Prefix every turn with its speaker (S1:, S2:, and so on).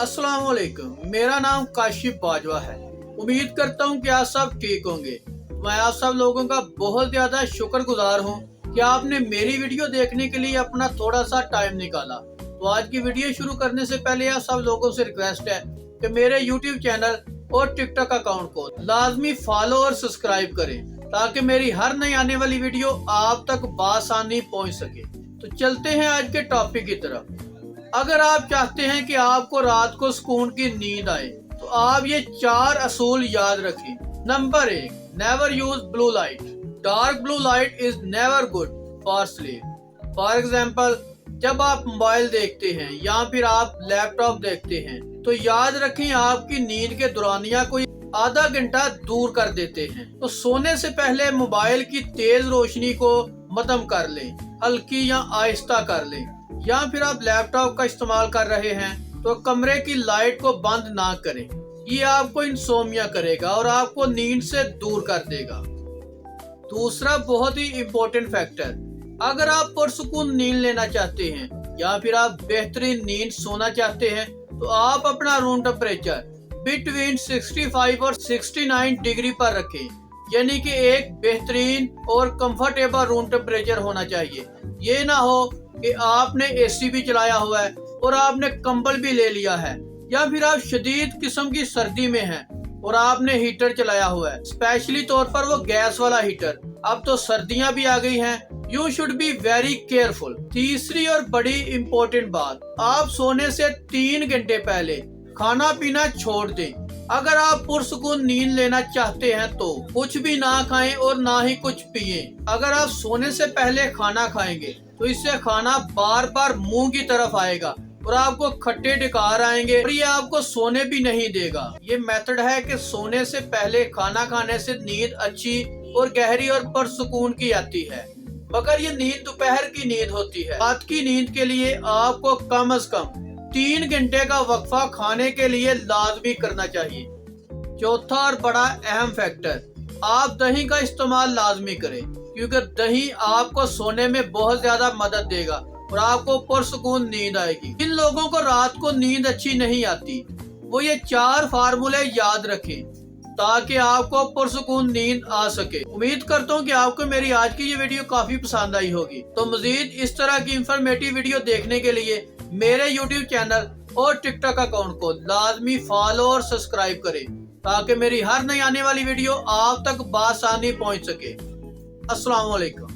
S1: अस्सलाम वालेकुम। मेरा नाम काशिफ बाजवा है। उम्मीद करता हूँ कि आप सब ठीक होंगे। मैं आप सब लोगों का बहुत ज्यादा शुक्रगुजार हूँ कि आपने मेरी वीडियो देखने के लिए अपना थोड़ा सा टाइम निकाला। तो आज की वीडियो शुरू करने से पहले आप सब लोगों से रिक्वेस्ट है कि मेरे YouTube चैनल और टिकटॉक अकाउंट को लाजमी फॉलो और सब्सक्राइब करें ताकि मेरी हर नई आने वाली वीडियो आप तक बासानी पहुँच सके। तो चलते हैं आज के टॉपिक की तरफ। अगर आप चाहते हैं कि आपको रात को सुकून की नींद आए तो आप ये 4 असूल याद रखें। Number 1, never use blue light. Dark blue light is never good for sleep. For example, जब आप मोबाइल देखते हैं या फिर आप लैपटॉप देखते हैं तो याद रखें आपकी नींद के दौरानिया को आधा घंटा दूर कर देते हैं। तो सोने से पहले मोबाइल की तेज रोशनी को मद्दम कर लें, हल्की या आहिस्ता कर लें। या फिर आप लैपटॉप का इस्तेमाल कर रहे हैं तो कमरे की लाइट को बंद ना करें। ये आपको इंसोमिया करेगा और आपको नींद से दूर कर देगा। दूसरा बहुत ही इम्पोर्टेंट फैक्टर, अगर आप पुरसुकून नींद लेना चाहते हैं या फिर आप बेहतरीन नींद सोना चाहते हैं तो आप अपना रूम टेम्परेचर बिटवीन 65 और 69 डिग्री पर रखें। यानी कि एक बेहतरीन और कंफर्टेबल रूम टेम्परेचर होना चाहिए। ये ना हो कि आपने एसी भी चलाया हुआ है और आपने कंबल भी ले लिया है, या फिर आप शदीद किस्म की सर्दी में हैं और आपने हीटर चलाया हुआ है, स्पेशली तौर पर वो गैस वाला हीटर। अब तो सर्दियां भी आ गई हैं। You should be very careful. तीसरी और बड़ी इम्पोर्टेंट बात, आप सोने से 3 घंटे पहले खाना पीना छोड़ दें। अगर आप पुरसुकून नींद लेना चाहते हैं तो कुछ भी ना खाएं और ना ही कुछ पिए। अगर आप सोने से पहले खाना खाएंगे तो इससे खाना बार बार मुंह की तरफ आएगा और आपको खट्टे डकार आएंगे और ये आपको सोने भी नहीं देगा। ये मेथड है कि सोने से पहले खाना खाने से नींद अच्छी और गहरी और पुरसुकून की आती है, मगर ये नींद दोपहर की नींद होती है। रात की नींद के लिए आपको कम से कम 3 घंटे का वक्फा खाने के लिए लाजमी करना चाहिए। चौथा और बड़ा अहम फैक्टर, आप दही का इस्तेमाल लाजमी करें क्योंकि दही आपको सोने में बहुत ज्यादा मदद देगा और आपको पुरसुकून नींद आएगी। जिन लोगों को रात को नींद अच्छी नहीं आती वो ये 4 फार्मूले याद रखें ताकि आपको पुरसुकून नींद आ सके। उम्मीद करता हूँ कि आपको मेरी आज की ये वीडियो काफी पसंद आई होगी। तो मजीद इस तरह की इंफॉर्मेटिव वीडियो देखने के लिए मेरे YouTube चैनल और टिकटॉक अकाउंट को लाजमी फॉलो और सब्सक्राइब करें ताकि मेरी हर नई आने वाली वीडियो आप तक बासानी पहुंच सके। अस्सलाम वालेकुम।